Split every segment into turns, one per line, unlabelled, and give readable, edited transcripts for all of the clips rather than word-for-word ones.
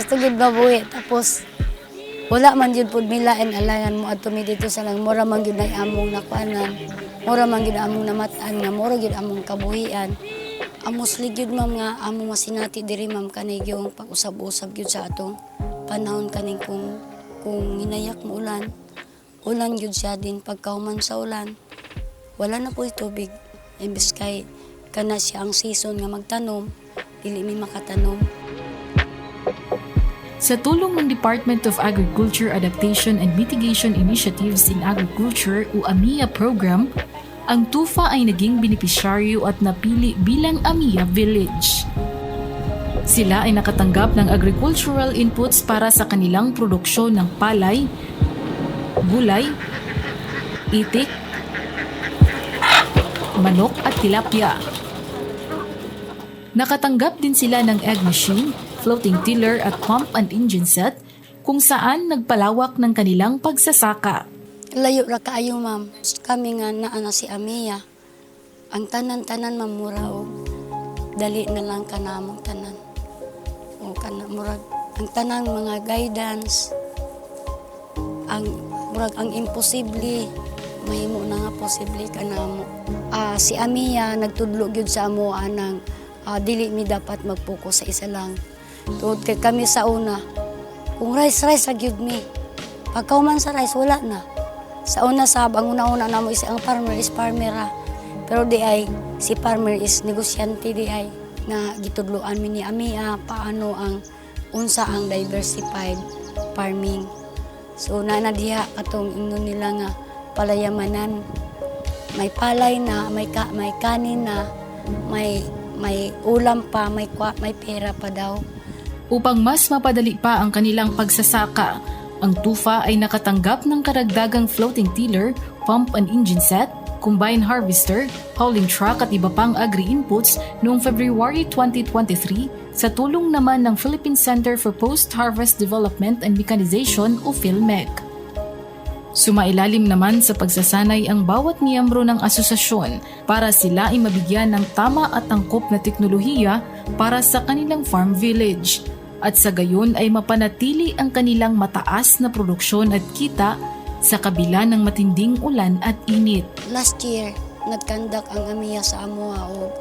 gusto gid mabuhi tapos wala man yun pud milain alangan mo adto mi dito sa lang mura man gyud ay among nakuanan. Mura man gyud among namatan nga mura gyud among kabuhian. Amos ligyud ma'am nga among masinati diri ma'am kanay gyung pag-usab-usab gyud sa atong panahon kaning kung hinayak mo ulan. Ulan gyud siya din pagkahuman sa ulan. Wala na po tubig. Imbes kay kana siya ang season nga magtanom, dili mi makatanom.
Sa tulong ng Department of Agriculture Adaptation and Mitigation Initiatives in Agriculture o AMIA program, ang Tufa ay naging benepisyaryo at napili bilang AMIA Village. Sila ay nakatanggap ng agricultural inputs para sa kanilang produksyon ng palay, gulay, itik, manok at tilapia. Nakatanggap din sila ng egg machine, floating tiller at pump and engine set kung saan nagpalawak ng kanilang pagsasaka.
Layo ra kaayo ma'am. Kami nga naa si Amia. Ang tanan-tanan mamura og dali na lang kanamong tanan. O kana murag ang tanang mga guidance ang murag ang imposible mahimo na nga posible kanamo. Si Amia nagtudlo gyud sa amo anang dili mi dapat mag-focus sa isa lang. Tuod kay kami sa una, kung rice ra gyud mi. Pagkauman sa rice wala na. Sa una sab ang una-una namo is ang farmer is farmera. Pero di ay si farmer is negosyante di ay na gitudloan mi ni Amia paano ang unsa ang diversified farming. So na diha katong ingnon nila nga palayamanan. May palay na, may kanin na, may ulam pa, may pera pa daw.
Upang mas mapadali pa ang kanilang pagsasaka, ang Tufa ay nakatanggap ng karagdagang floating tiller, pump and engine set, combine harvester, hauling truck at iba pang agri-inputs noong February 2023 sa tulong naman ng Philippine Center for Post-Harvest Development and Mechanization o PhilMec. Sumailalim naman sa pagsasanay ang bawat miyembro ng asosasyon para sila ay mabigyan ng tama at angkop na teknolohiya para sa kanilang farm village at sa gayon ay mapanatili ang kanilang mataas na produksyon at kita sa kabila ng matinding ulan at init.
Last year, nagkandak ang Amia sa Amoa o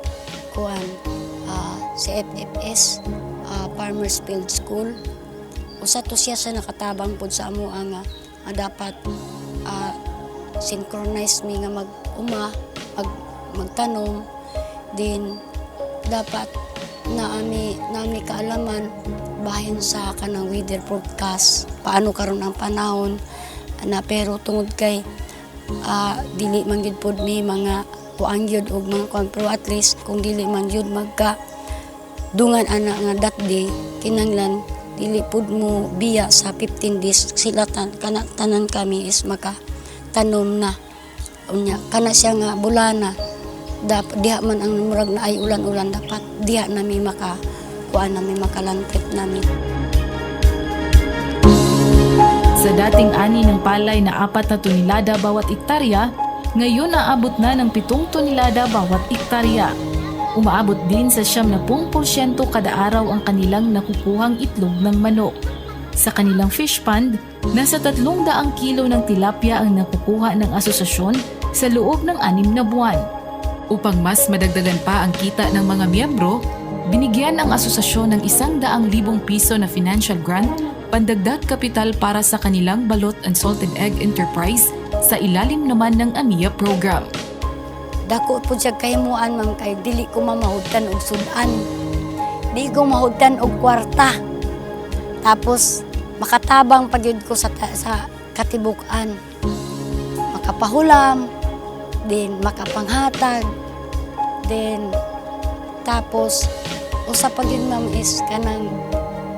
sa FFS, Farmers Field School. Usa to siya sa nakatabang pod sa Amoa nga dapat synchronize mi nga magtanom din dapat naami kaalaman bahin sa kanang weather forecast paano karon ang panahon na pero tungod kay dili man gyud pod mi mga kuang gyud og mga kuang pero at least kung dili man gyud magka dungan ana nga that day kinanglan dili pud mo biya sa 15 days sila tanan kami is tanom na unya kana siya nga bulana dapat diha man ang murag na ay ulan-ulan dapat diha nami kuan nami makalantit nami.
Sa dating ani ng palay na 4 na tonelada bawat ektarya, ngayon naabot na ng 7 tonelada bawat ektarya. Umaabot din sa 70% kada araw ang kanilang nakukuhang itlog ng manok. Sa kanilang fish pond, nasa 300 kilo ng tilapia ang nakukuha ng asosasyon sa loob ng 6 na buwan. Upang mas madagdagan pa ang kita ng mga miyembro, binigyan ang asosasyon ng 100,000 piso na financial grant, pandagdag kapital para sa kanilang balot and salted egg enterprise sa ilalim naman ng AMIA program.
Dako po siya kahimuan ma'am kay dili ko mamahudtan og sudan. Di ko mahudtan og kwarta. Tapos makatabang pagyud ko sa katibukan. Makapahulam, din makapanghatag, din tapos usa pagyud ma'am is kanang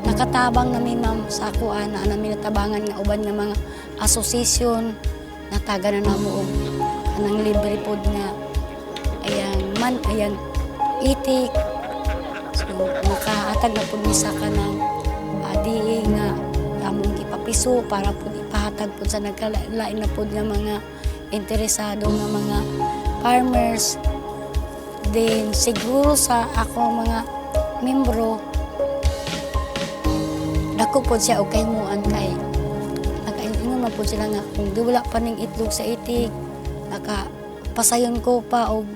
nakatabang nami ma'am sa kuan na nami natabangan nga uban nga mga asosasyon nataga na namo og kanang libre pod nga ayang itik. So nakahatag na po misa ka ng di nga among ipapiso para po ipahatag po sa nagkalain na po nga mga interesado nga mga farmers. Then siguro sa ako mga membro dako po siya og kahimuan kay nakaingon man po sila nga kung di wala pa ning itlog sa itik, pasayon ko pa og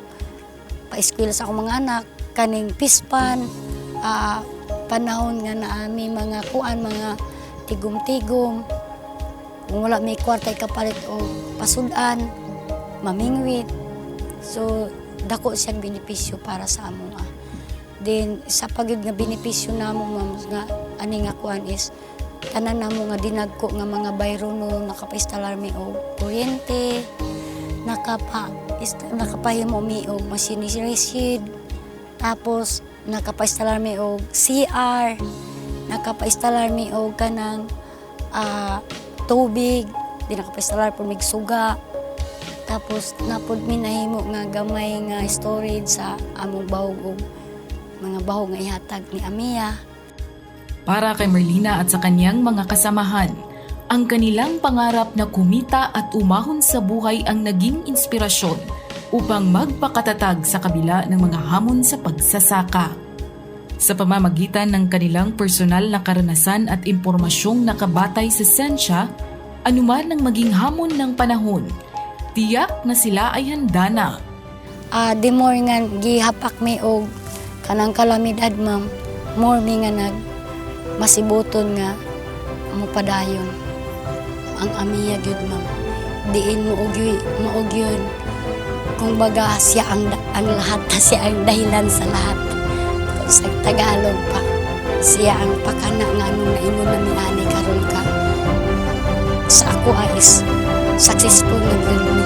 pa-eskwela sa akong mga anak kaning pispan, panahon nga naami mga kuan, mga tigom-tigom, kung wala may kwarta kapalit o pasudan, mamingwit. So dako siyang benepisyo para sa amo. Then sa pagid nga benepisyo namo ma'am nga ani nga kuan is tanan namo nga dinagko nga mga bayro no nakapaistalar mi og kuryente, nakapahimo mi og machine resid, tapos nakapaistalar mi og CR, nakapaistalar mi og kanang tubig, di nakapaistalar po mig suga. Tapos napod mi nahimo nga gamay nga storage sa among bahog og mga bahog nga ihatag ni Amiya.
Para kay Merlina at sa kanyang mga kasamahan, ang kanilang pangarap na kumita at umahon sa buhay ang naging inspirasyon upang magpakatatag sa kabila ng mga hamon sa pagsasaka. Sa pamamagitan ng kanilang personal na karanasan at impormasyong nakabatay sa sensya, anuman ang maging hamon ng panahon, tiyak na sila ay handa na.
Di more nga gihapak mi og kanang kalamidad ma'am, more mi nga masibuton nga mupadayon ang Amiya gyud ma'am. Diin maog yun. Kung baga siya ang lahat, siya ang dahilan sa lahat. Sa Tagalog pa, siya ang pakana nga nung naingon na minani karon ka. Sa ako is successful na gyud mi.